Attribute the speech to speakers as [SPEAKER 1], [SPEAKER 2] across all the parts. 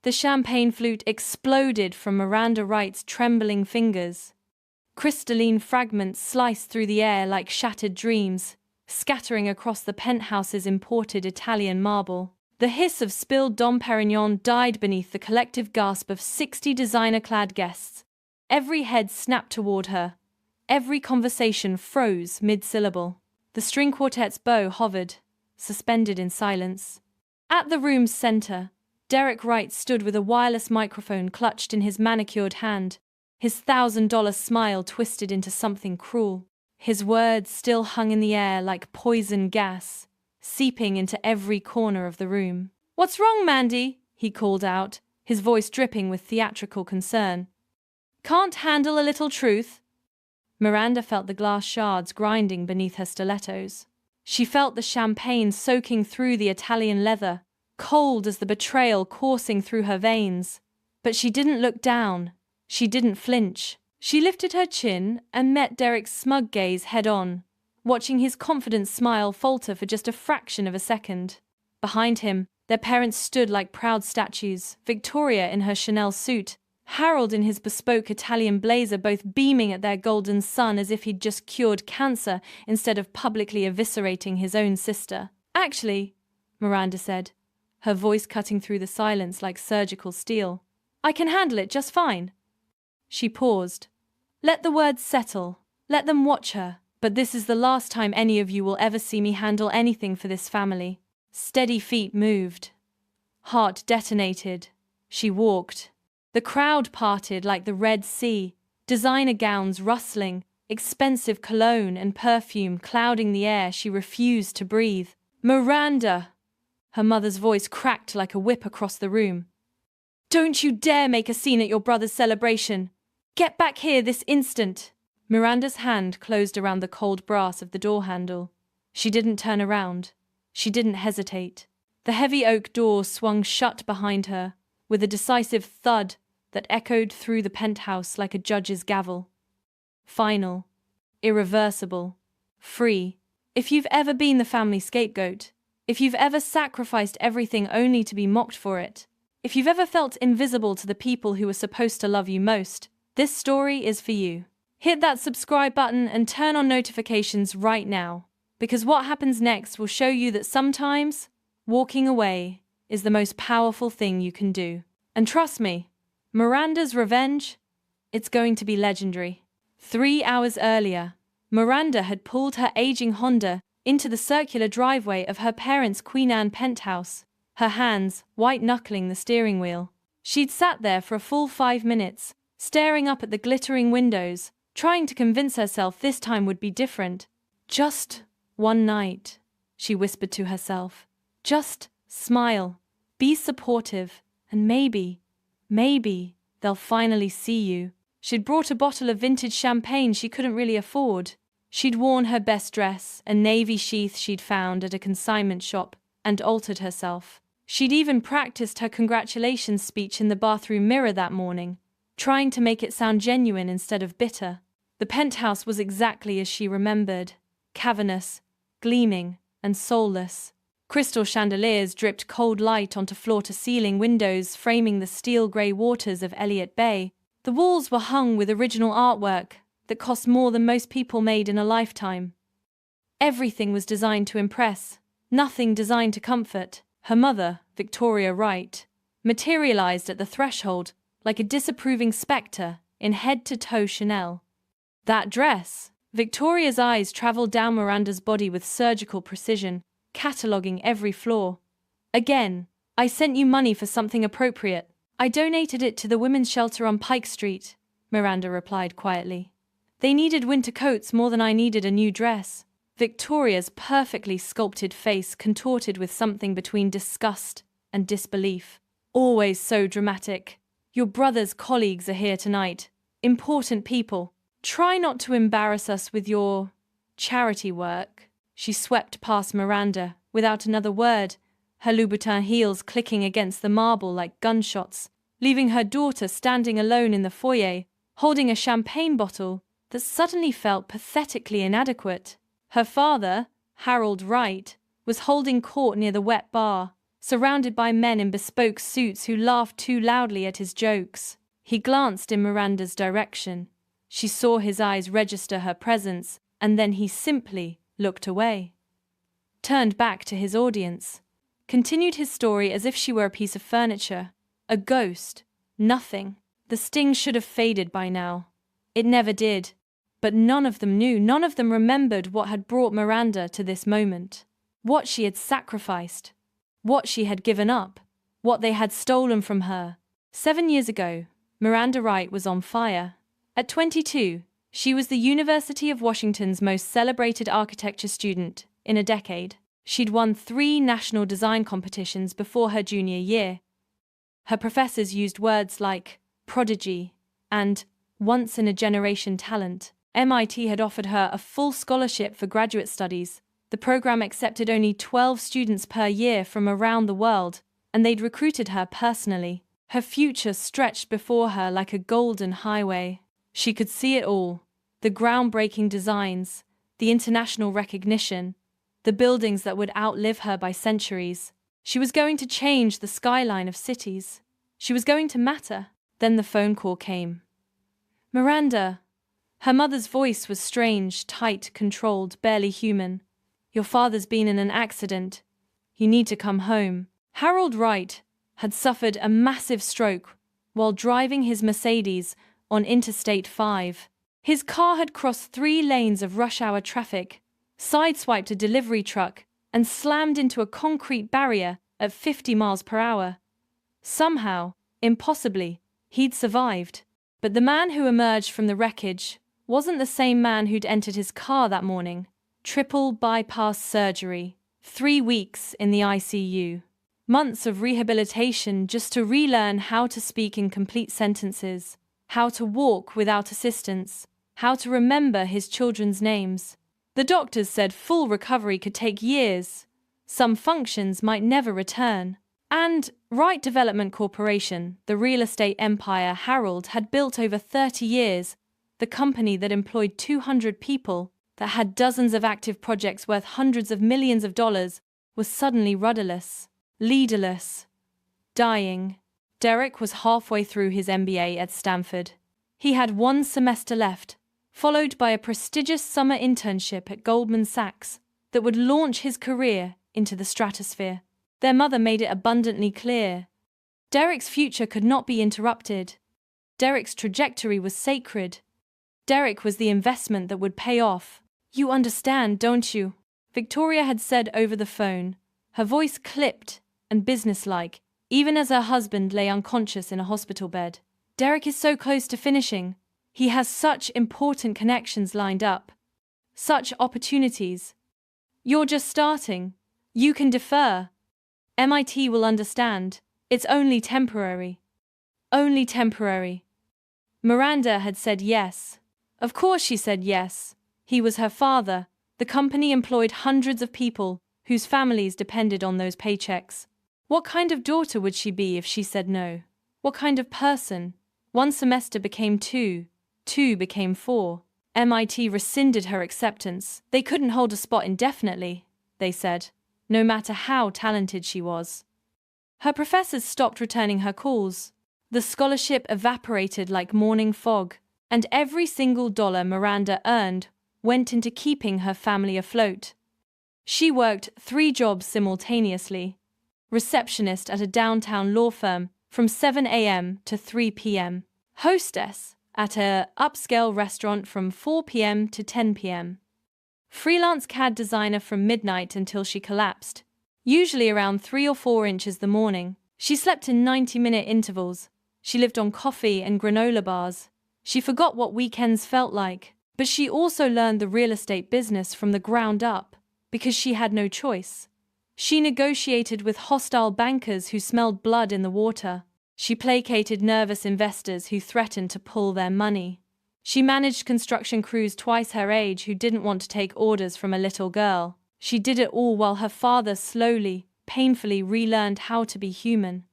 [SPEAKER 1] The champagne flute exploded from Miranda Wright's trembling fingers. Crystalline fragments sliced through the air like shattered dreams, scattering across the penthouse's imported Italian marble. The hiss of spilled Dom Perignon died beneath the collective gasp of 60 designer-clad guests. Every head snapped toward her. Every conversation froze mid-syllable. The string quartet's bow hovered, suspended in silence. At the room's center, Derek Wright stood with a wireless microphone clutched in his manicured hand, his $1,000 smile twisted into something cruel. His words still hung in the air like poison gas, seeping into every corner of the room. "What's wrong, Mandy?" he called out, his voice dripping with theatrical concern. "Can't handle a little truth?" Miranda felt the glass shards grinding beneath her stilettos. She felt the champagne soaking through the Italian leather, cold as the betrayal coursing through her veins. But she didn't look down. She didn't flinch. She lifted her chin and met Derek's smug gaze head-on, watching his confident smile falter for just a fraction of a second. Behind him, their parents stood like proud statues, Victoria in her Chanel suit, Harold in his bespoke Italian blazer, both beaming at their golden son as if he'd just cured cancer instead of publicly eviscerating his own sister. "Actually," Miranda said, her voice cutting through the silence like surgical steel, "I can handle it just fine." She paused. "Let the words settle. Let them watch her. But this is the last time any of you will ever see me handle anything for this family." Steady feet moved. Heart detonated. She walked. The crowd parted like the Red Sea, designer gowns rustling, expensive cologne and perfume clouding the air she refused to breathe. "Miranda!" Her mother's voice cracked like a whip across the room. "Don't you dare make a scene at your brother's celebration! Get back here this instant!" Miranda's hand closed around the cold brass of the door handle. She didn't turn around. She didn't hesitate. The heavy oak door swung shut behind her, with a decisive thud that echoed through the penthouse like a judge's gavel. Final. Irreversible. Free. If you've ever been the family scapegoat, if you've ever sacrificed everything only to be mocked for it, if you've ever felt invisible to the people who were supposed to love you most, this story is for you. Hit that subscribe button and turn on notifications right now, because what happens next will show you that sometimes walking away is the most powerful thing you can do. And trust me, Miranda's revenge, it's going to be legendary. 3 hours earlier, Miranda had pulled her aging Honda into the circular driveway of her parents' Queen Anne penthouse, her hands white-knuckling the steering wheel. She'd sat there for a full 5 minutes, staring up at the glittering windows, trying to convince herself this time would be different. Just one night, she whispered to herself. Just smile, be supportive, and maybe they'll finally see you. She'd brought a bottle of vintage champagne she couldn't really afford. She'd worn her best dress, a navy sheath she'd found at a consignment shop, and altered herself. She'd even practiced her congratulations speech in the bathroom mirror that morning, trying to make it sound genuine instead of bitter. The penthouse was exactly as she remembered, cavernous, gleaming, and soulless. Crystal chandeliers dripped cold light onto floor-to-ceiling windows framing the steel-grey waters of Elliott Bay. The walls were hung with original artwork that cost more than most people made in a lifetime. Everything was designed to impress, nothing designed to comfort. Her mother, Victoria Wright, materialized at the threshold like a disapproving spectre in head-to-toe Chanel. That dress! Victoria's eyes traveled down Miranda's body with surgical precision, cataloging every flaw. "Again, I sent you money for something appropriate. I donated it to the women's shelter on Pike Street," Miranda replied quietly. "They needed winter coats more than I needed a new dress." Victoria's perfectly sculpted face contorted with something between disgust and disbelief. "Always so dramatic. Your brother's colleagues are here tonight. Important people. Try not to embarrass us with your charity work." She swept past Miranda without another word, her Louboutin heels clicking against the marble like gunshots, leaving her daughter standing alone in the foyer, holding a champagne bottle that suddenly felt pathetically inadequate. Her father, Harold Wright, was holding court near the wet bar, surrounded by men in bespoke suits who laughed too loudly at his jokes. He glanced in Miranda's direction. She saw his eyes register her presence, and then he simply looked away. Turned back to his audience. Continued his story as if she were a piece of furniture. A ghost. Nothing. The sting should have faded by now. It never did. But none of them knew, none of them remembered what had brought Miranda to this moment. What she had sacrificed. What she had given up. What they had stolen from her. 7 years ago, Miranda Wright was on fire. At 22, she was the University of Washington's most celebrated architecture student in a decade. She'd won 3 national design competitions before her junior year. Her professors used words like prodigy and once-in-a-generation talent. MIT had offered her a full scholarship for graduate studies. The program accepted only 12 students per year from around the world, and they'd recruited her personally. Her future stretched before her like a golden highway. She could see it all. The groundbreaking designs, the international recognition, the buildings that would outlive her by centuries. She was going to change the skyline of cities. She was going to matter. Then the phone call came. Miranda. Her mother's voice was strange, tight, controlled, barely human. Your father's been in an accident. You need to come home. Harold Wright had suffered a massive stroke while driving his Mercedes on Interstate 5. His car had crossed 3 lanes of rush-hour traffic, sideswiped a delivery truck, and slammed into a concrete barrier at 50 miles per hour. Somehow, impossibly, he'd survived. But the man who emerged from the wreckage wasn't the same man who'd entered his car that morning. Triple bypass surgery, 3 weeks in the ICU. Months of rehabilitation just to relearn how to speak in complete sentences, how to walk without assistance, how to remember his children's names. The doctors said full recovery could take years. Some functions might never return. And Wright Development Corporation, the real estate empire Harold had built over 30 years, the company that employed 200 people, that had dozens of active projects worth hundreds of millions of dollars, was suddenly rudderless, leaderless, dying. Derek was halfway through his MBA at Stanford. He had 1 semester left, followed by a prestigious summer internship at Goldman Sachs that would launch his career into the stratosphere. Their mother made it abundantly clear. Derek's future could not be interrupted. Derek's trajectory was sacred. Derek was the investment that would pay off. You understand, don't you? Victoria had said over the phone, her voice clipped and businesslike, even as her husband lay unconscious in a hospital bed. Derek is so close to finishing. He has such important connections lined up. Such opportunities. You're just starting. You can defer. MIT will understand. It's only temporary. Only temporary. Miranda had said yes. Of course she said yes. He was her father. The company employed hundreds of people whose families depended on those paychecks. What kind of daughter would she be if she said no? What kind of person? 1 semester became 2. 2 became 4. MIT rescinded her acceptance. They couldn't hold a spot indefinitely, they said, no matter how talented she was. Her professors stopped returning her calls. The scholarship evaporated like morning fog, and every single dollar Miranda earned went into keeping her family afloat. She worked 3 jobs simultaneously. Receptionist at a downtown law firm from 7 a.m. to 3 p.m. Hostess at an upscale restaurant from 4 p.m. to 10 p.m. Freelance CAD designer from midnight until she collapsed, usually around 3 or 4 inches the morning. She slept in 90-minute intervals. She lived on coffee and granola bars. She forgot what weekends felt like, but she also learned the real estate business from the ground up, because she had no choice. She negotiated with hostile bankers who smelled blood in the water. She placated nervous investors who threatened to pull their money. She managed construction crews twice her age who didn't want to take orders from a little girl. She did it all while her father slowly, painfully relearned how to be human.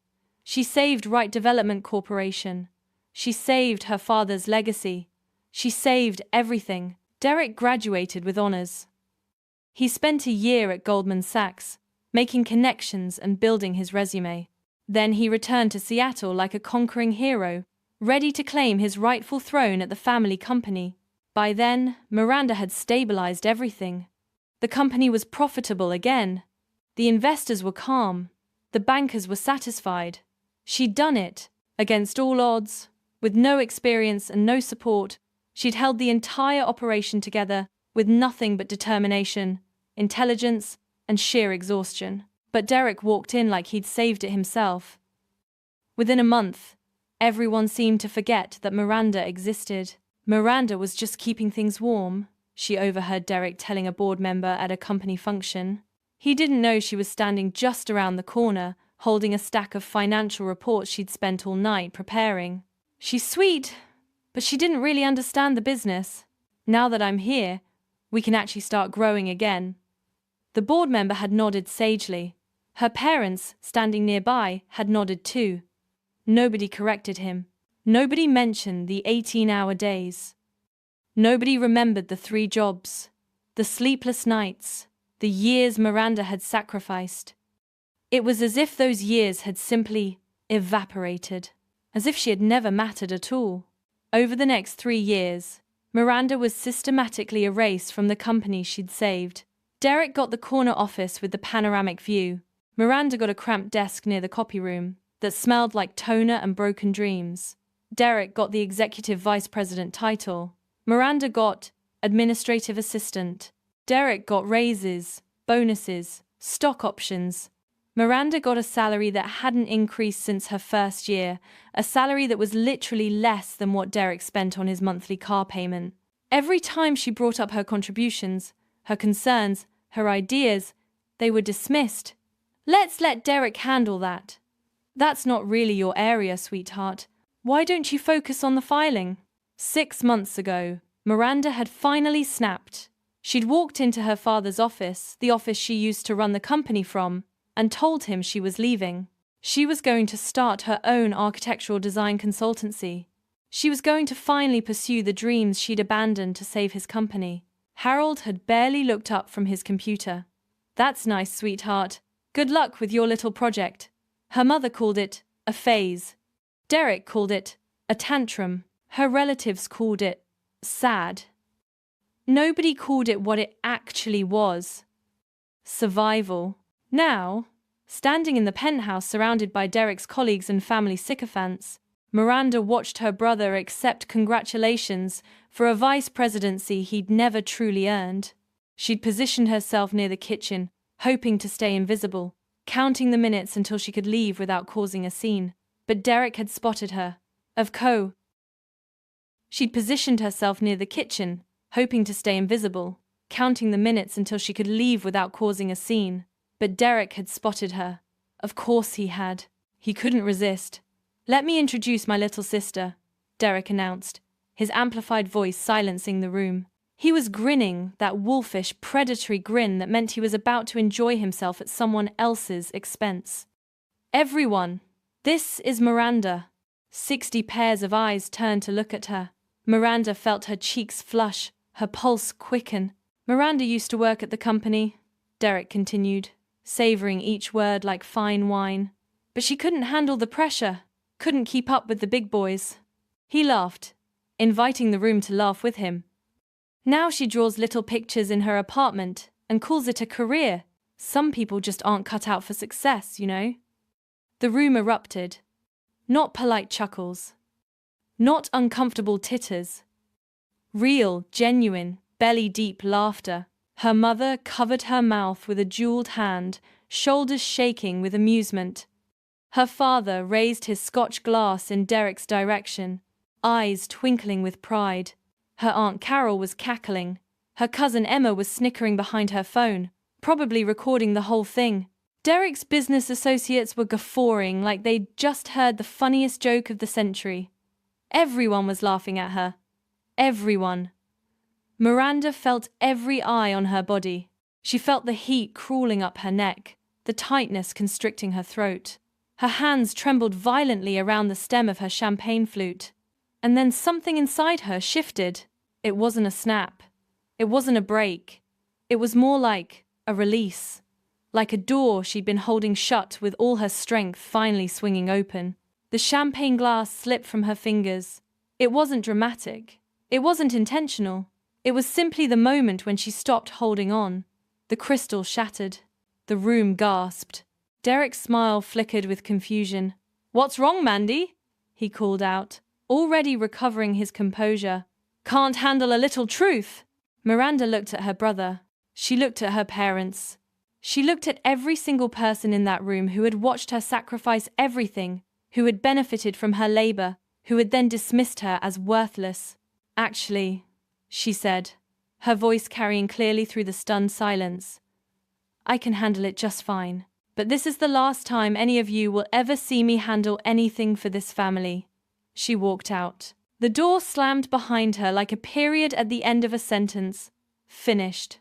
[SPEAKER 1] She saved Wright Development Corporation. She saved her father's legacy. She saved everything. Derek graduated with honors. He spent a year at Goldman Sachs, making connections and building his resume. Then he returned to Seattle like a conquering hero, ready to claim his rightful throne at the family company. By then, Miranda had stabilized everything. The company was profitable again. The investors were calm. The bankers were satisfied. She'd done it, against all odds, with no experience and no support. She'd held the entire operation together with nothing but determination, intelligence, and sheer exhaustion. But Derek walked in like he'd saved it himself. Within a month, everyone seemed to forget that Miranda existed. Miranda was just keeping things warm, she overheard Derek telling a board member at a company function. He didn't know she was standing just around the corner, holding a stack of financial reports she'd spent all night preparing. She's sweet, but she didn't really understand the business. Now that I'm here, we can actually start growing again. The board member had nodded sagely. Her parents, standing nearby, had nodded too. Nobody corrected him. Nobody mentioned the 18-hour days. Nobody remembered the 3 jobs, the sleepless nights, the years Miranda had sacrificed. It was as if those years had simply evaporated, as if she had never mattered at all. Over the next 3 years, Miranda was systematically erased from the company she'd saved. Derek got the corner office with the panoramic view. Miranda got a cramped desk near the copy room that smelled like toner and broken dreams. Derek got the executive vice president title. Miranda got administrative assistant. Derek got raises, bonuses, stock options. Miranda got a salary that hadn't increased since her first year, a salary that was literally less than what Derek spent on his monthly car payment. Every time she brought up her contributions, her concerns, her ideas, they were dismissed. Let's let Derek handle that. That's not really your area, sweetheart. Why don't you focus on the filing? 6 months ago, Miranda had finally snapped. She'd walked into her father's office, the office she used to run the company from, and told him she was leaving. She was going to start her own architectural design consultancy. She was going to finally pursue the dreams she'd abandoned to save his company. Harold had barely looked up from his computer. That's nice, sweetheart. Good luck with your little project. Her mother called it a phase. Derek called it a tantrum. Her relatives called it sad. Nobody called it what it actually was. Survival. Now, standing in the penthouse surrounded by Derek's colleagues and family sycophants, Miranda watched her brother accept congratulations for a vice presidency he'd never truly earned. She'd positioned herself near the kitchen, hoping to stay invisible, counting the minutes until she could leave without causing a scene. But Derek had spotted her. She'd positioned herself near the kitchen, hoping to stay invisible, counting the minutes until she could leave without causing a scene. But Derek had spotted her. Of course he had. He couldn't resist. "Let me introduce my little sister," Derek announced, his amplified voice silencing the room. He was grinning, that wolfish, predatory grin that meant he was about to enjoy himself at someone else's expense. "Everyone, this is Miranda." 60 pairs of eyes turned to look at her. Miranda felt her cheeks flush, her pulse quicken. "Miranda used to work at the company," Derek continued, savoring each word like fine wine. "But she couldn't handle the pressure, couldn't keep up with the big boys." He laughed, inviting the room to laugh with him. "Now she draws little pictures in her apartment and calls it a career. Some people just aren't cut out for success, you know." The room erupted. Not polite chuckles. Not uncomfortable titters. Real, genuine, belly-deep laughter. Her mother covered her mouth with a jeweled hand, shoulders shaking with amusement. Her father raised his Scotch glass in Derek's direction, eyes twinkling with pride. Her Aunt Carol was cackling. Her cousin Emma was snickering behind her phone, probably recording the whole thing. Derek's business associates were guffawing like they'd just heard the funniest joke of the century. Everyone was laughing at her. Everyone. Miranda felt every eye on her body. She felt the heat crawling up her neck, the tightness constricting her throat. Her hands trembled violently around the stem of her champagne flute. And then something inside her shifted. It wasn't a snap. It wasn't a break. It was more like a release. like a door she'd been holding shut with all her strength finally swinging open. The champagne glass slipped from her fingers. It wasn't dramatic. It wasn't intentional. It was simply the moment when she stopped holding on. The crystal shattered. The room gasped. Derek's smile flickered with confusion. "What's wrong, Mandy?" he called out, already recovering his composure. "Can't handle a little truth?" Miranda looked at her brother. She looked at her parents. She looked at every single person in that room who had watched her sacrifice everything, who had benefited from her labor, who had then dismissed her as worthless. "Actually," she said, her voice carrying clearly through the stunned silence, "I can handle it just fine. But this is the last time any of you will ever see me handle anything for this family." She walked out. The door slammed behind her like a period at the end of a sentence. Finished.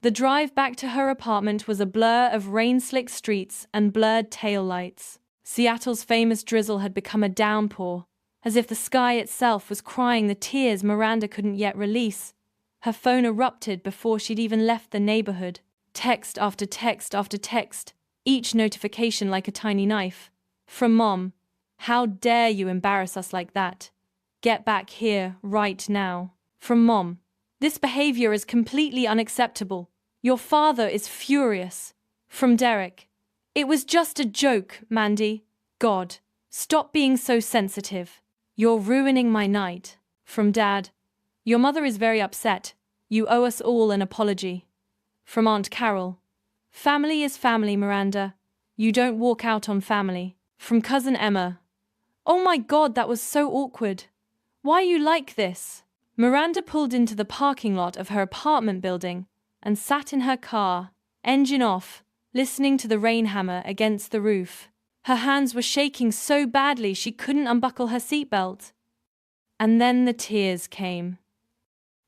[SPEAKER 1] The drive back to her apartment was a blur of rain-slicked streets and blurred taillights. Seattle's famous drizzle had become a downpour, as if the sky itself was crying the tears Miranda couldn't yet release. Her phone erupted before she'd even left the neighborhood. Text after text after text, each notification like a tiny knife. From Mom. "How dare you embarrass us like that? Get back here, right now." From Mom. "This behavior is completely unacceptable. Your father is furious." From Derek. "It was just a joke, Mandy. God, stop being so sensitive. You're ruining my night." From Dad. "Your mother is very upset. You owe us all an apology." From Aunt Carol. "Family is family, Miranda. You don't walk out on family." From Cousin Emma. "Oh my God, that was so awkward. Why are you like this?" Miranda pulled into the parking lot of her apartment building and sat in her car, engine off, listening to the rain hammer against the roof. Her hands were shaking so badly she couldn't unbuckle her seatbelt. And then the tears came.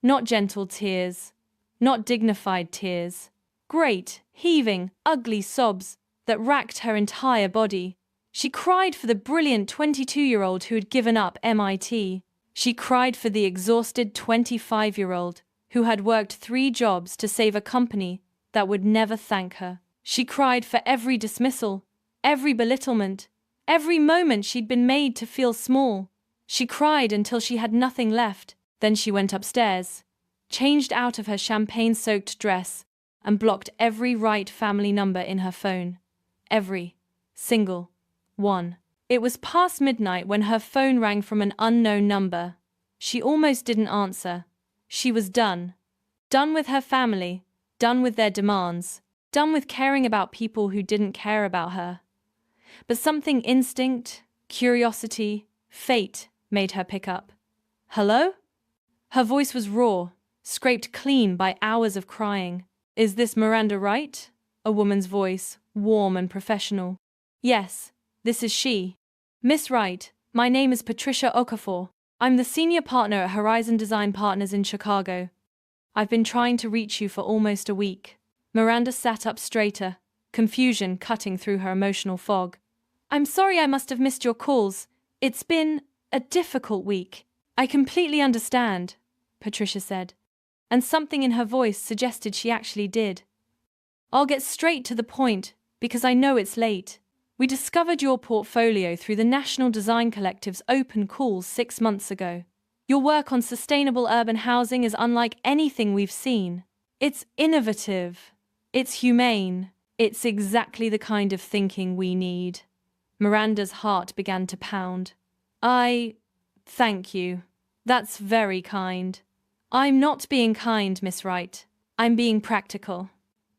[SPEAKER 1] Not gentle tears, not dignified tears. Great, heaving, ugly sobs that racked her entire body. She cried for the brilliant 22-year-old who had given up MIT. She cried for the exhausted 25-year-old who had worked 3 jobs to save a company that would never thank her. She cried for every dismissal, every belittlement, every moment she'd been made to feel small. She cried until she had nothing left. Then she went upstairs, changed out of her champagne-soaked dress, and blocked every right family number in her phone. Every single one. It was past midnight when her phone rang from an unknown number. She almost didn't answer. She was done. Done with her family, done with their demands, done with caring about people who didn't care about her. But something instinct, curiosity, fate made her pick up. "Hello?" Her voice was raw, scraped clean by hours of crying. "Is this Miranda Wright?" A woman's voice, warm and professional. "Yes, this is she." "Miss Wright, my name is Patricia Okafor. I'm the senior partner at Horizon Design Partners in Chicago. I've been trying to reach you for almost a week." Miranda sat up straighter, confusion cutting through her emotional fog. "I'm sorry I must have missed your calls. It's been a difficult week." "I completely understand," Patricia said, and something in her voice suggested she actually did. "I'll get straight to the point, because I know it's late. We discovered your portfolio through the National Design Collective's open calls 6 months ago. Your work on sustainable urban housing is unlike anything we've seen. It's innovative. It's humane. It's exactly the kind of thinking we need." Miranda's heart began to pound. Thank you. That's very kind." "I'm not being kind, Miss Wright. I'm being practical."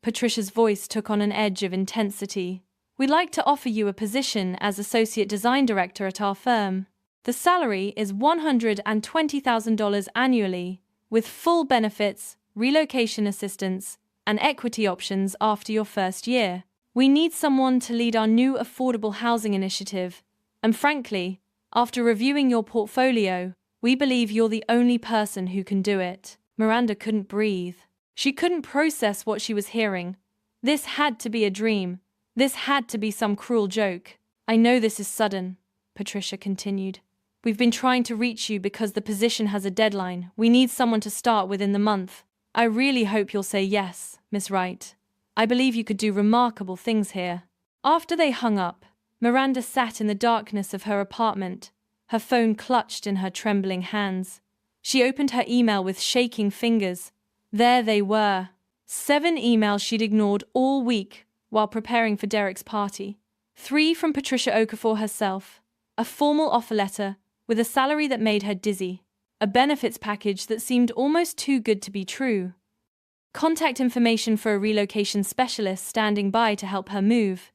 [SPEAKER 1] Patricia's voice took on an edge of intensity. "We'd like to offer you a position as Associate Design Director at our firm. The salary is $120,000 annually, with full benefits, relocation assistance, and equity options after your first year. We need someone to lead our new affordable housing initiative, and frankly, after reviewing your portfolio, we believe you're the only person who can do it." Miranda couldn't breathe. She couldn't process what she was hearing. This had to be a dream. This had to be some cruel joke. "I know this is sudden," Patricia continued. "We've been trying to reach you because the position has a deadline. We need someone to start within the month. I really hope you'll say yes, Miss Wright." I believe you could do remarkable things here." After they hung up, Miranda sat in the darkness of her apartment, her phone clutched in her trembling hands. She opened her email with shaking fingers. There they were. 7 emails she'd ignored all week while preparing for Derek's party. 3 from Patricia Okafor herself. A formal offer letter with a salary that made her dizzy. A benefits package that seemed almost too good to be true. Contact information for a relocation specialist standing by to help her move.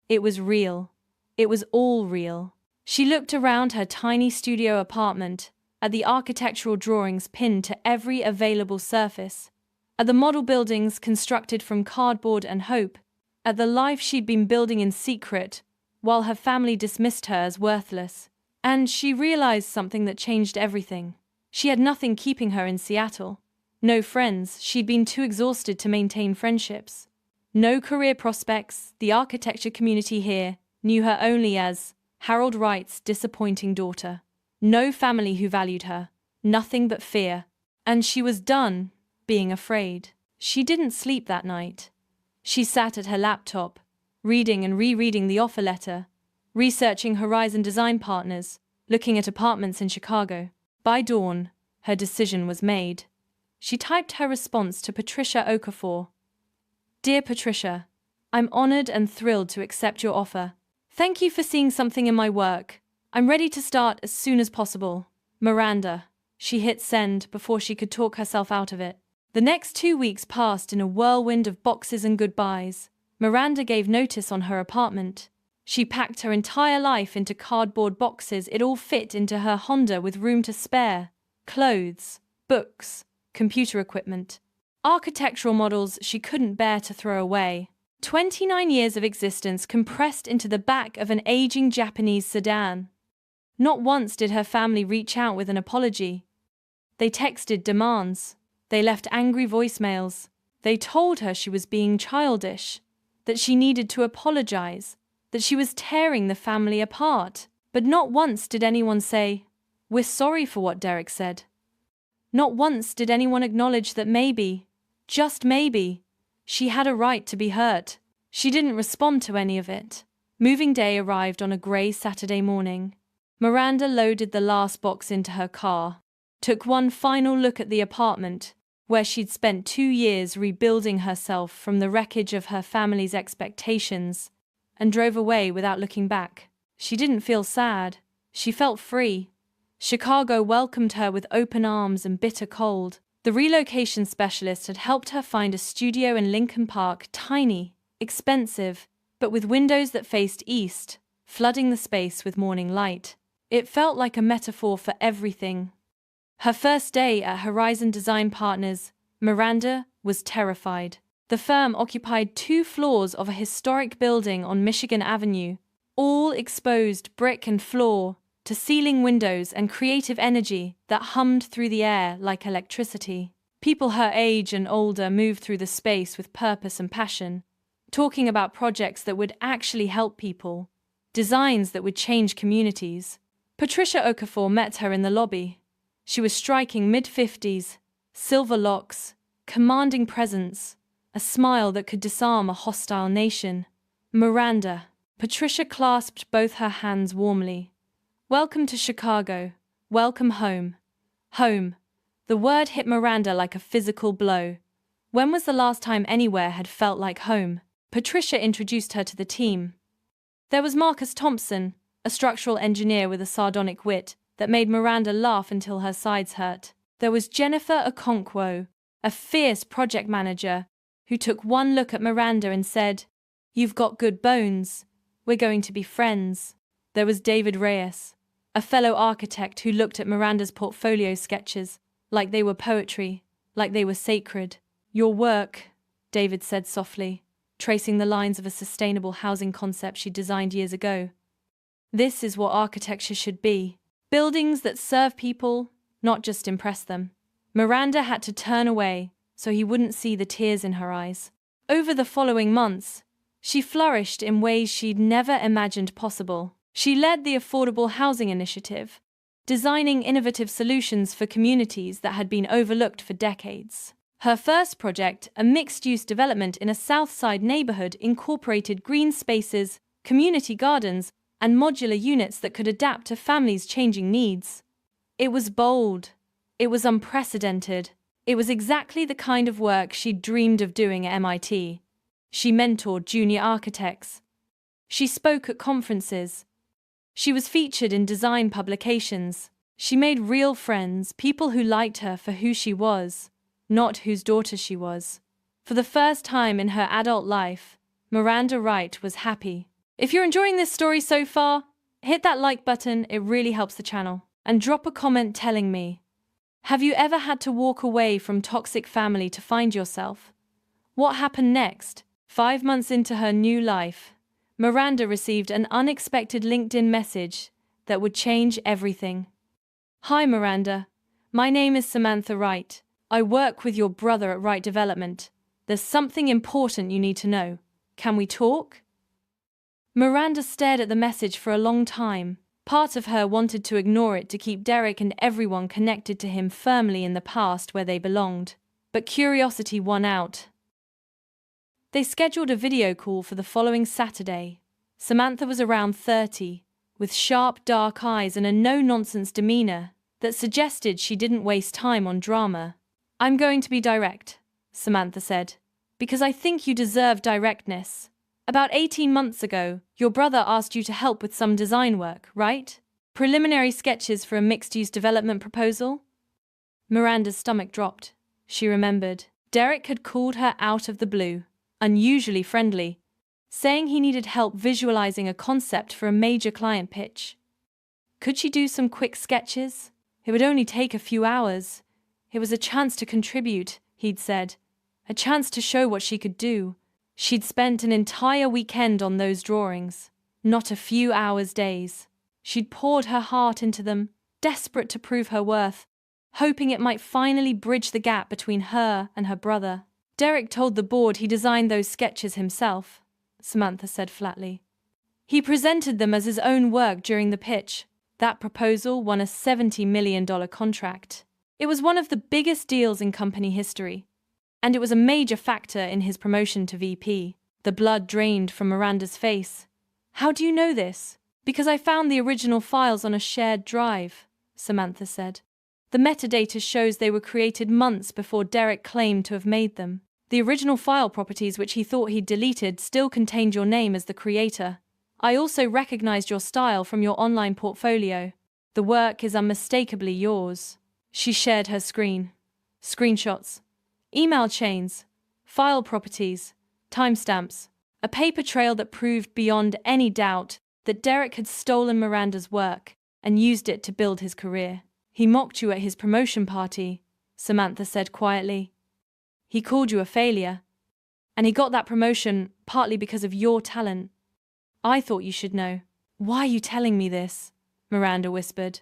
[SPEAKER 1] It was real. It was all real. She looked around her tiny studio apartment, at the architectural drawings pinned to every available surface, at the model buildings constructed from cardboard and hope, at the life she'd been building in secret, while her family dismissed her as worthless. And she realized something that changed everything. She had nothing keeping her in Seattle. No friends, she'd been too exhausted to maintain friendships. No career prospects, the architecture community here knew her only as Harold Wright's disappointing daughter. No family who valued her, nothing but fear. And she was done being afraid. She didn't sleep that night. She sat at her laptop, reading and rereading the offer letter, researching Horizon Design Partners, looking at apartments in Chicago. By dawn, her decision was made. She typed her response to Patricia Okafor. "Dear Patricia, I'm honored and thrilled to accept your offer. Thank you for seeing something in my work. I'm ready to start as soon as possible. Miranda." She hit send before she could talk herself out of it. The next 2 weeks passed in a whirlwind of boxes and goodbyes. Miranda gave notice on her apartment. She packed her entire life into cardboard boxes. It all fit into her Honda with room to spare. Clothes, books, computer equipment, architectural models she couldn't bear to throw away. 29 years of existence compressed into the back of an aging Japanese sedan. Not once did her family reach out with an apology. They texted demands. They left angry voicemails. They told her she was being childish, that she needed to apologize, that she was tearing the family apart. But not once did anyone say, "We're sorry for what Derek said." Not once did anyone acknowledge that maybe, just maybe, she had a right to be hurt. She didn't respond to any of it. Moving day arrived on a gray Saturday morning. Miranda loaded the last box into her car, took one final look at the apartment, where she'd spent 2 years rebuilding herself from the wreckage of her family's expectations, and drove away without looking back. She didn't feel sad. She felt free. Chicago welcomed her with open arms and bitter cold. The relocation specialist had helped her find a studio in Lincoln Park, tiny, expensive, but with windows that faced east, flooding the space with morning light. It felt like a metaphor for everything. Her first day at Horizon Design Partners, Miranda was terrified. The firm occupied 2 floors of a historic building on Michigan Avenue, all exposed brick and floor, to ceiling windows and creative energy that hummed through the air like electricity. People her age and older moved through the space with purpose and passion, talking about projects that would actually help people, designs that would change communities. Patricia Okafor met her in the lobby. She was striking mid-50s, silver locks, commanding presence, a smile that could disarm a hostile nation. "Miranda." Patricia clasped both her hands warmly. "Welcome to Chicago. Welcome home." Home. The word hit Miranda like a physical blow. When was the last time anywhere had felt like home? Patricia introduced her to the team. There was Marcus Thompson, a structural engineer with a sardonic wit that made Miranda laugh until her sides hurt. There was Jennifer Okonkwo, a fierce project manager, who took one look at Miranda and said, "You've got good bones. We're going to be friends." There was David Reyes, a fellow architect who looked at Miranda's portfolio sketches like they were poetry, like they were sacred. "Your work," David said softly, tracing the lines of a sustainable housing concept she designed years ago. "This is what architecture should be. Buildings that serve people, not just impress them." Miranda had to turn away so he wouldn't see the tears in her eyes. Over the following months, she flourished in ways she'd never imagined possible. She led the Affordable Housing Initiative, designing innovative solutions for communities that had been overlooked for decades. Her first project, a mixed-use development in a South Side neighborhood, incorporated green spaces, community gardens, and modular units that could adapt to families' changing needs. It was bold. It was unprecedented. It was exactly the kind of work she'd dreamed of doing at MIT. She mentored junior architects. She spoke at conferences. She was featured in design publications. She made real friends, people who liked her for who she was, not whose daughter she was. For the first time in her adult life, Miranda Wright was happy. If you're enjoying this story so far, hit that like button, it really helps the channel. And drop a comment telling me, have you ever had to walk away from toxic family to find yourself? What happened next? 5 months into her new life, Miranda received an unexpected LinkedIn message that would change everything. Hi Miranda, my name is Samantha Wright. I work with your brother at Wright Development. There's something important you need to know. Can we talk? Miranda stared at the message for a long time. Part of her wanted to ignore it to keep Derek and everyone connected to him firmly in the past where they belonged. But curiosity won out. They scheduled a video call for the following Saturday. Samantha was around 30, with sharp dark eyes and a no-nonsense demeanor that suggested she didn't waste time on drama. I'm going to be direct, Samantha said, because I think you deserve directness. About 18 months ago, your brother asked you to help with some design work, right? Preliminary sketches for a mixed-use development proposal? Miranda's stomach dropped. She remembered. Derek had called her out of the blue, unusually friendly, saying he needed help visualizing a concept for a major client pitch. Could she do some quick sketches? It would only take a few hours. It was a chance to contribute, he'd said. A chance to show what she could do. She'd spent an entire weekend on those drawings, not a few hours, days. She'd poured her heart into them, desperate to prove her worth, hoping it might finally bridge the gap between her and her brother. Derek told the board he designed those sketches himself, Samantha said flatly. He presented them as his own work during the pitch. That proposal won a $70 million contract. It was one of the biggest deals in company history, and it was a major factor in his promotion to VP. The blood drained from Miranda's face. How do you know this? Because I found the original files on a shared drive, Samantha said. The metadata shows they were created months before Derek claimed to have made them. The original file properties which he thought he'd deleted still contained your name as the creator. I also recognized your style from your online portfolio. The work is unmistakably yours. She shared her screen. Screenshots. Email chains, file properties, timestamps, a paper trail that proved beyond any doubt that Derek had stolen Miranda's work and used it to build his career. He mocked you at his promotion party, Samantha said quietly. He called you a failure, and he got that promotion partly because of your talent. I thought you should know. Why are you telling me this? Miranda whispered.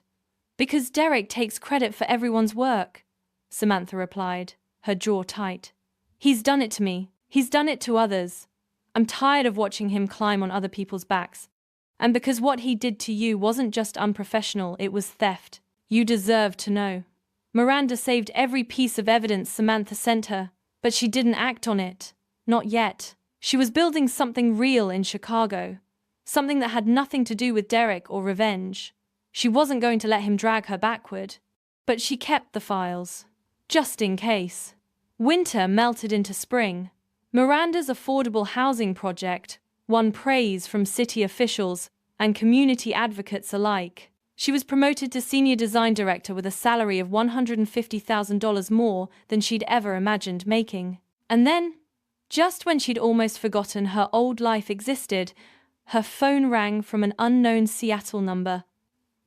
[SPEAKER 1] Because Derek takes credit for everyone's work, Samantha replied, her jaw tight. He's done it to me. He's done it to others. I'm tired of watching him climb on other people's backs. And because what he did to you wasn't just unprofessional, it was theft. You deserve to know. Miranda saved every piece of evidence Samantha sent her, but she didn't act on it. Not yet. She was building something real in Chicago. Something that had nothing to do with Derek or revenge. She wasn't going to let him drag her backward. But she kept the files. Just in case. Winter melted into spring. Miranda's affordable housing project won praise from city officials and community advocates alike. She was promoted to senior design director with a salary of $150,000 more than she'd ever imagined making. And then, just when she'd almost forgotten her old life existed, her phone rang from an unknown Seattle number.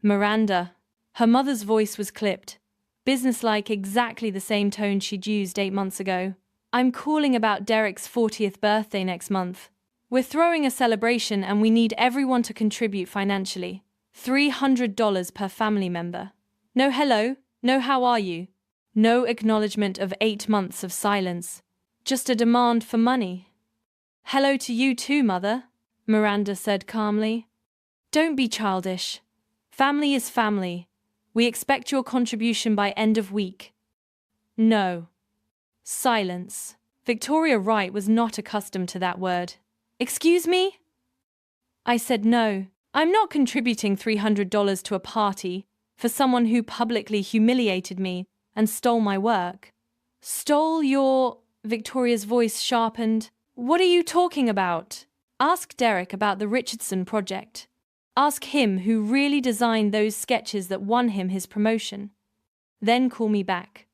[SPEAKER 1] Miranda. Her mother's voice was clipped. Businesslike, exactly the same tone she'd used 8 months ago. I'm calling about Derek's 40th birthday next month. We're throwing a celebration and we need everyone to contribute financially. $300 per family member. No hello, no how are you. No acknowledgement of 8 months of silence. Just a demand for money. Hello to you too, Mother, Miranda said calmly. Don't be childish. Family is family. We expect your contribution by end of week. No. Silence. Victoria Wright was not accustomed to that word. "Excuse me?" I said no. "I'm not contributing $300 to a party for someone who publicly humiliated me and stole my work." "Stole your—" Victoria's voice sharpened. "What are you talking about? Ask Derek about the Richardson project. Ask him who really designed those sketches that won him his promotion. Then call me back."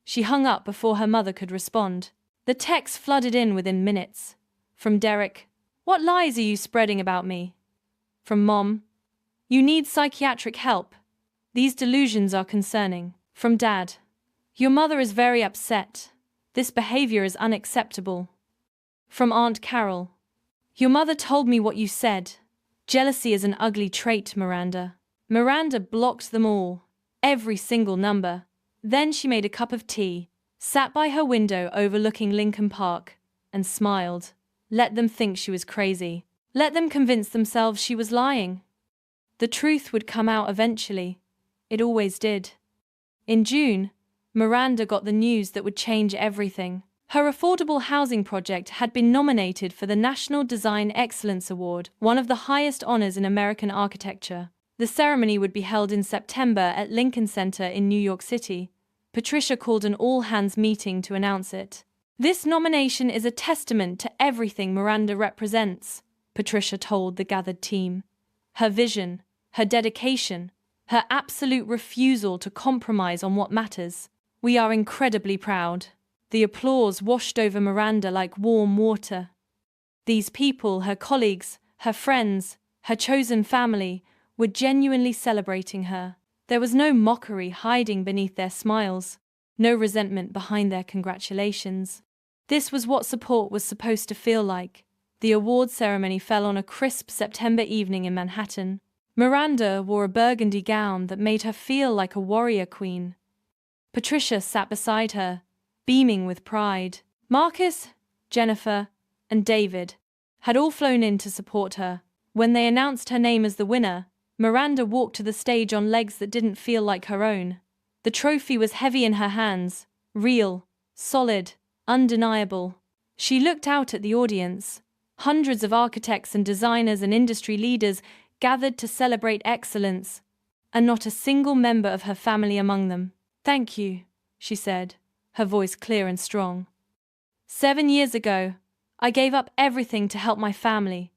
[SPEAKER 1] She hung up before her mother could respond. The texts flooded in within minutes. From Derek, "What lies are you spreading about me?" From Mom, "You need psychiatric help. These delusions are concerning." From Dad, "Your mother is very upset. This behavior is unacceptable." From Aunt Carol, "Your mother told me what you said. Jealousy is an ugly trait, Miranda." Miranda blocked them all, every single number. Then she made a cup of tea, sat by her window overlooking Lincoln Park, and smiled. Let them think she was crazy. Let them convince themselves she was lying. The truth would come out eventually. It always did. In June, Miranda got the news that would change everything. Her affordable housing project had been nominated for the National Design Excellence Award, one of the highest honors in American architecture. The ceremony would be held in September at Lincoln Center in New York City. Patricia called an all-hands meeting to announce it. "This nomination is a testament to everything Miranda represents," Patricia told the gathered team. "Her vision, her dedication, her absolute refusal to compromise on what matters. We are incredibly proud." The applause washed over Miranda like warm water. These people, her colleagues, her friends, her chosen family, were genuinely celebrating her. There was no mockery hiding beneath their smiles, no resentment behind their congratulations. This was what support was supposed to feel like. The award ceremony fell on a crisp September evening in Manhattan. Miranda wore a burgundy gown that made her feel like a warrior queen. Patricia sat beside her, beaming with pride. Marcus, Jennifer, and David had all flown in to support her. When they announced her name as the winner, Miranda walked to the stage on legs that didn't feel like her own. The trophy was heavy in her hands, real, solid, undeniable. She looked out at the audience. Hundreds of architects and designers and industry leaders gathered to celebrate excellence, and not a single member of her family among them. "Thank you," she said, her voice clear and strong. "7 years ago, I gave up everything to help my family.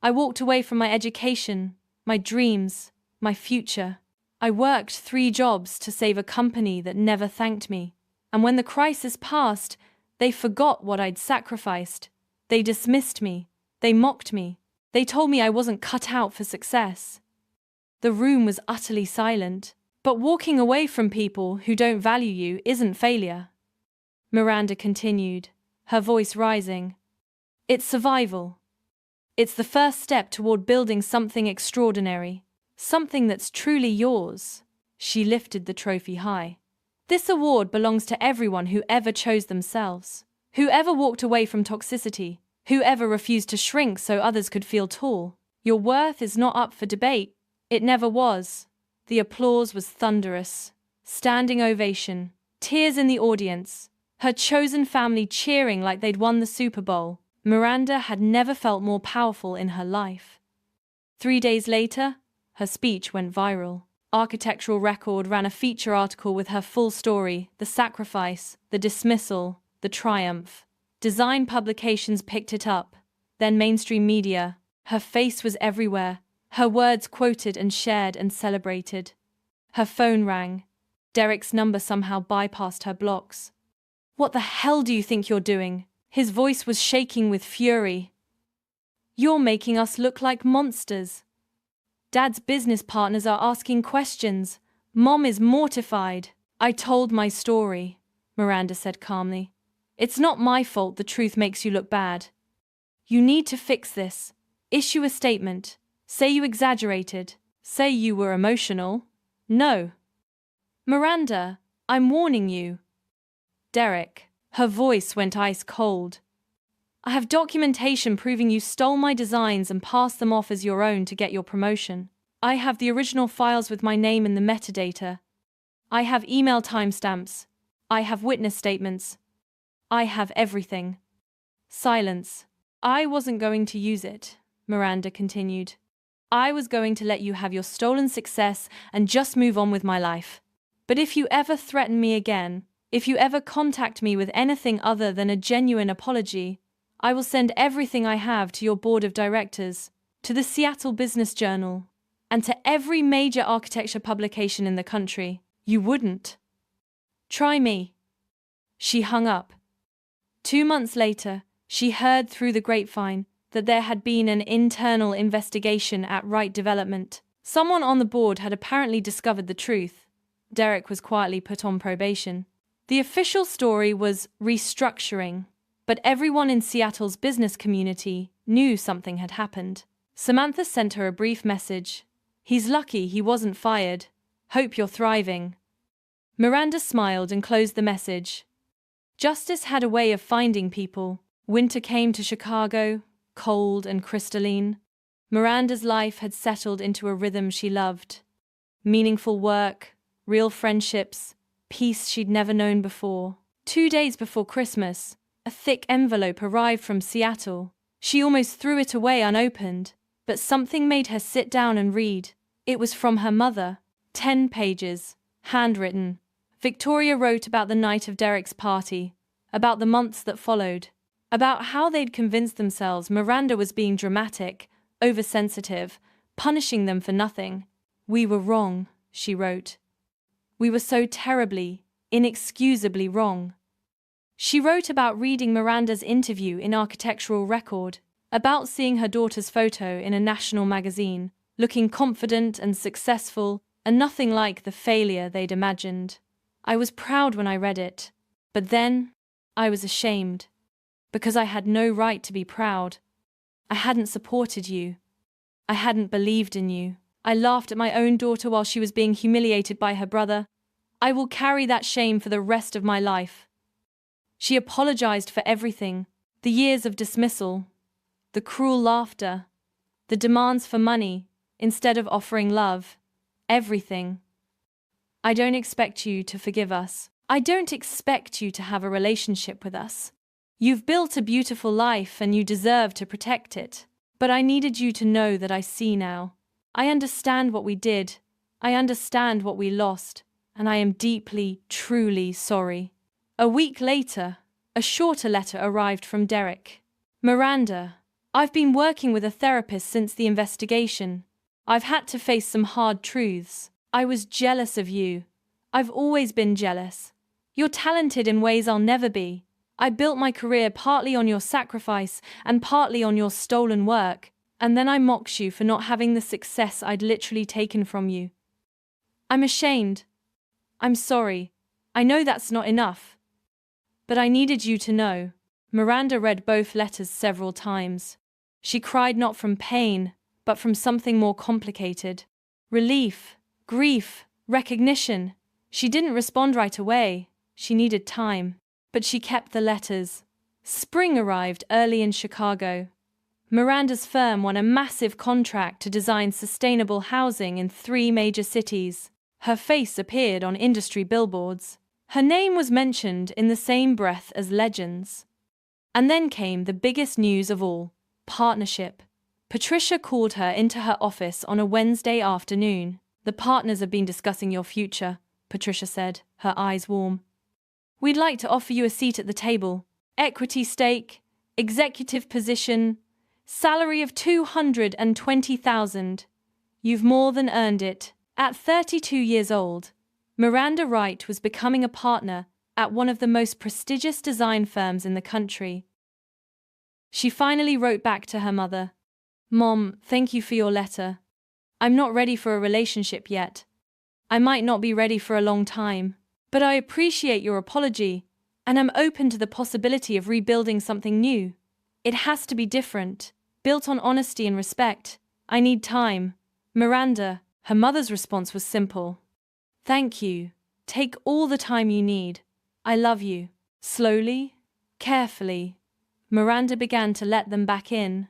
[SPEAKER 1] I walked away from my education, my dreams, my future. I worked 3 jobs to save a company that never thanked me. And when the crisis passed, they forgot what I'd sacrificed. They dismissed me. They mocked me. They told me I wasn't cut out for success." The room was utterly silent. "But walking away from people who don't value you isn't failure," Miranda continued, her voice rising. "It's survival. It's the first step toward building something extraordinary, something that's truly yours." She lifted the trophy high. "This award belongs to everyone who ever chose themselves, who ever walked away from toxicity, who ever refused to shrink so others could feel tall. Your worth is not up for debate. It never was." The applause was thunderous. Standing ovation, tears in the audience, her chosen family cheering like they'd won the Super Bowl. Miranda had never felt more powerful in her life. 3 days later, her speech went viral. Architectural Record ran a feature article with her full story: the sacrifice, the dismissal, the triumph. Design publications picked it up, then mainstream media. Her face was everywhere, her words quoted and shared and celebrated. Her phone rang. Derek's number somehow bypassed her blocks. "What the hell do you think you're doing?" His voice was shaking with fury. "You're making us look like monsters. Dad's business partners are asking questions. Mom is mortified." "I told my story," Miranda said calmly. "It's not my fault the truth makes you look bad. You need to fix this. Issue a statement. Say you exaggerated. Say you were emotional. No. Miranda, I'm warning you." "Derek." Her voice went ice cold. "I have documentation proving you stole my designs and passed them off as your own to get your promotion. I have the original files with my name in the metadata. I have email timestamps. I have witness statements. I have everything. Silence. I wasn't going to use it, Miranda continued. I was going to let you have your stolen success and just move on with my life. But if you ever threaten me again, if you ever contact me with anything other than a genuine apology, I will send everything I have to your board of directors, to the Seattle Business Journal, and to every major architecture publication in the country. You wouldn't. Try me. She hung up. 2 months later, she heard through the grapevine that there had been an internal investigation at Wright Development. Someone on the board had apparently discovered the truth. Derek was quietly put on probation. The official story was restructuring, but everyone in Seattle's business community knew something had happened. Samantha sent her a brief message. He's lucky he wasn't fired. Hope you're thriving. Miranda smiled and closed the message. Justice had a way of finding people. Winter came to Chicago, cold and crystalline. Miranda's life had settled into a rhythm she loved. Meaningful work, real friendships, peace she'd never known before. 2 days before Christmas, a thick envelope arrived from Seattle. She almost threw it away unopened, but something made her sit down and read. It was from her mother. 10 pages, handwritten. Victoria wrote about the night of Derek's party, about the months that followed, about how they'd convinced themselves Miranda was being dramatic, oversensitive, punishing them for nothing. We were wrong, she wrote. We were so terribly, inexcusably wrong. She wrote about reading Miranda's interview in Architectural Record, about seeing her daughter's photo in a national magazine, looking confident and successful, and nothing like the failure they'd imagined. I was proud when I read it, but then I was ashamed, because I had no right to be proud. I hadn't supported you. I hadn't believed in you. I laughed at my own daughter while she was being humiliated by her brother. I will carry that shame for the rest of my life. She apologized for everything, the years of dismissal, the cruel laughter, the demands for money instead of offering love, everything. I don't expect you to forgive us. I don't expect you to have a relationship with us. You've built a beautiful life and you deserve to protect it. But I needed you to know that I see now. I understand what we did. I understand what we lost. And I am deeply, truly sorry. A week later, a shorter letter arrived from Derek. Miranda, I've been working with a therapist since the investigation. I've had to face some hard truths. I was jealous of you. I've always been jealous. You're talented in ways I'll never be. I built my career partly on your sacrifice and partly on your stolen work, and then I mocked you for not having the success I'd literally taken from you. I'm ashamed. I'm sorry. I know that's not enough. But I needed you to know. Miranda read both letters several times. She cried not from pain, but from something more complicated. Relief, grief, recognition. She didn't respond right away. She needed time. But she kept the letters. Spring arrived early in Chicago. Miranda's firm won a massive contract to design sustainable housing in 3 major cities. Her face appeared on industry billboards. Her name was mentioned in the same breath as legends. And then came the biggest news of all, partnership. Patricia called her into her office on a Wednesday afternoon. The partners have been discussing your future, Patricia said, her eyes warm. We'd like to offer you a seat at the table. Equity stake, executive position, salary of $220,000. You've more than earned it. At 32 years old, Miranda Wright was becoming a partner at one of the most prestigious design firms in the country. She finally wrote back to her mother. Mom, thank you for your letter. I'm not ready for a relationship yet. I might not be ready for a long time, but I appreciate your apology, and I'm open to the possibility of rebuilding something new. It has to be different, built on honesty and respect. I need time. Miranda, her mother's response was simple. Thank you. Take all the time you need. I love you. Slowly, carefully, Miranda began to let them back in.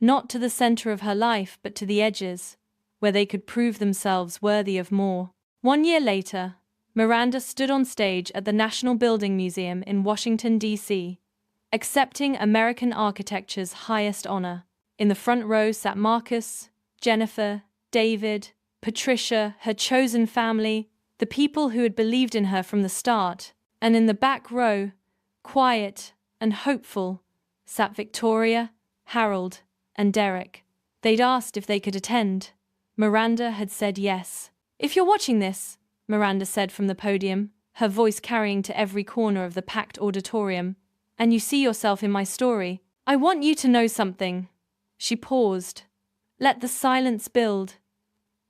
[SPEAKER 1] Not to the center of her life, but to the edges, where they could prove themselves worthy of more. 1 year later, Miranda stood on stage at the National Building Museum in Washington, D.C., accepting American architecture's highest honor. In the front row sat Marcus, Jennifer, David, Patricia, her chosen family, the people who had believed in her from the start. And in the back row, quiet and hopeful, sat Victoria, Harold, and Derek. They'd asked if they could attend. Miranda had said yes. "If you're watching this," Miranda said from the podium, her voice carrying to every corner of the packed auditorium, "and you see yourself in my story, I want you to know something." She paused. Let the silence build.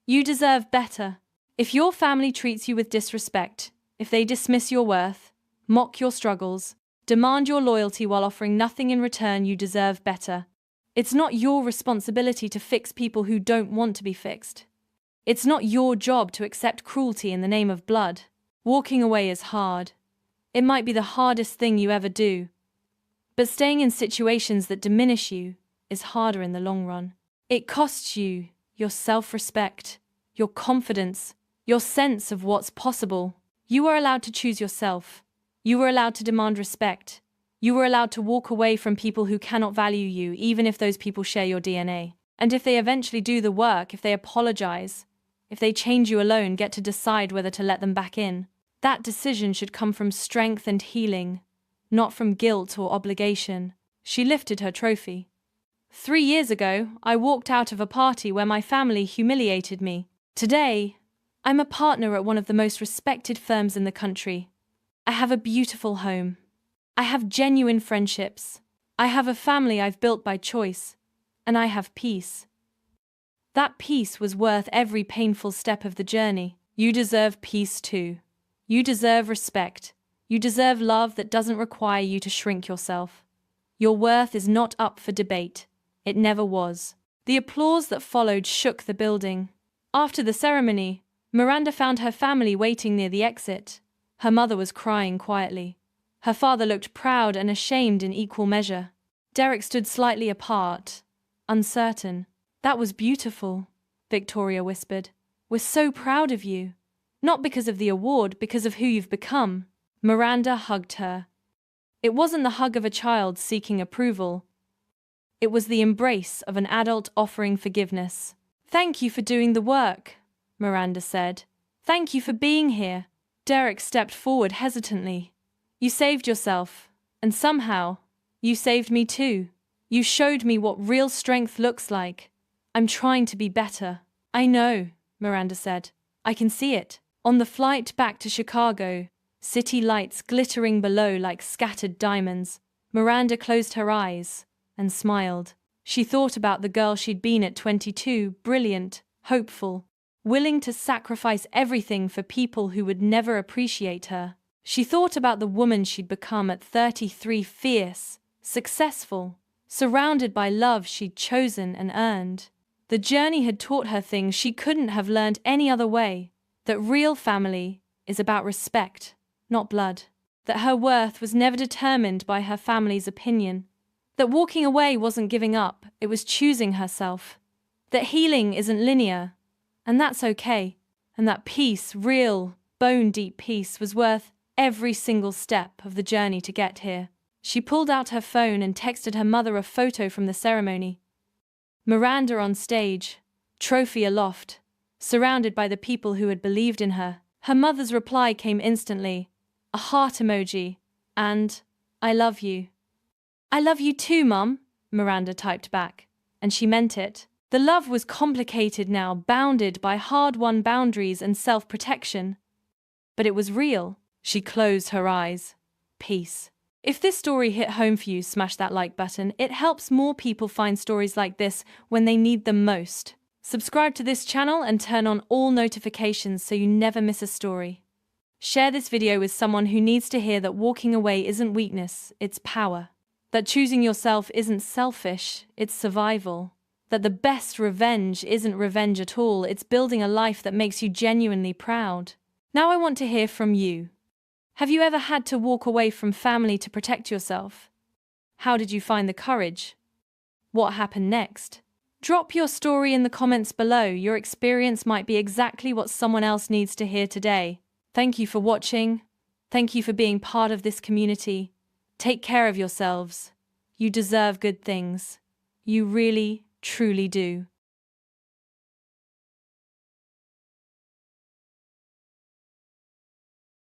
[SPEAKER 1] "You deserve better. If your family treats you with disrespect, if they dismiss your worth, mock your struggles, demand your loyalty while offering nothing in return, you deserve better. It's not your responsibility to fix people who don't want to be fixed. It's not your job to accept cruelty in the name of blood. Walking away is hard. It might be the hardest thing you ever do. But staying in situations that diminish you is harder in the long run. It costs you your self-respect, your confidence, your sense of what's possible. You are allowed to choose yourself. You are allowed to demand respect. You are allowed to walk away from people who cannot value you, even if those people share your DNA. And if they eventually do the work, if they apologize, if they change you alone, get to decide whether to let them back in. That decision should come from strength and healing, not from guilt or obligation. She lifted her trophy. 3 years ago, I walked out of a party where my family humiliated me. Today, I'm a partner at one of the most respected firms in the country. I have a beautiful home. I have genuine friendships. I have a family I've built by choice. And I have peace. That peace was worth every painful step of the journey. You deserve peace too. You deserve respect. You deserve love that doesn't require you to shrink yourself. Your worth is not up for debate. It never was. The applause that followed shook the building. After the ceremony, Miranda found her family waiting near the exit. Her mother was crying quietly. Her father looked proud and ashamed in equal measure. Derek stood slightly apart, uncertain. "That was beautiful," Victoria whispered. "We're so proud of you. Not because of the award, because of who you've become." Miranda hugged her. It wasn't the hug of a child seeking approval. It was the embrace of an adult offering forgiveness. "Thank you for doing the work," Miranda said. "Thank you for being here." Derek stepped forward hesitantly. "You saved yourself, and somehow, you saved me too. You showed me what real strength looks like. I'm trying to be better." "I know," Miranda said. "I can see it." On the flight back to Chicago, city lights glittering below like scattered diamonds, Miranda closed her eyes and smiled. She thought about the girl she'd been at 22, brilliant, hopeful, willing to sacrifice everything for people who would never appreciate her. She thought about the woman she'd become at 33, fierce, successful, surrounded by love she'd chosen and earned. The journey had taught her things she couldn't have learned any other way. That real family is about respect, not blood. That her worth was never determined by her family's opinion. That walking away wasn't giving up, it was choosing herself. That healing isn't linear, and that's okay. And that peace, real, bone-deep peace, was worth every single step of the journey to get here. She pulled out her phone and texted her mother a photo from the ceremony. Miranda on stage, trophy aloft, surrounded by the people who had believed in her. Her mother's reply came instantly, a heart emoji, and, "I love you." "I love you too, Mum," Miranda typed back, and she meant it. The love was complicated now, bounded by hard-won boundaries and self-protection. But it was real. She closed her eyes. Peace. If this story hit home for you, smash that like button. It helps more people find stories like this when they need them most. Subscribe to this channel and turn on all notifications so you never miss a story. Share this video with someone who needs to hear that walking away isn't weakness, it's power. That choosing yourself isn't selfish, it's survival. That the best revenge isn't revenge at all, it's building a life that makes you genuinely proud. Now I want to hear from you. Have you ever had to walk away from family to protect yourself? How did you find the courage? What happened next? Drop your story in the comments below. Your experience might be exactly what someone else needs to hear today. Thank you for watching. Thank you for being part of this community. Take care of yourselves. You deserve good things. You really, truly do.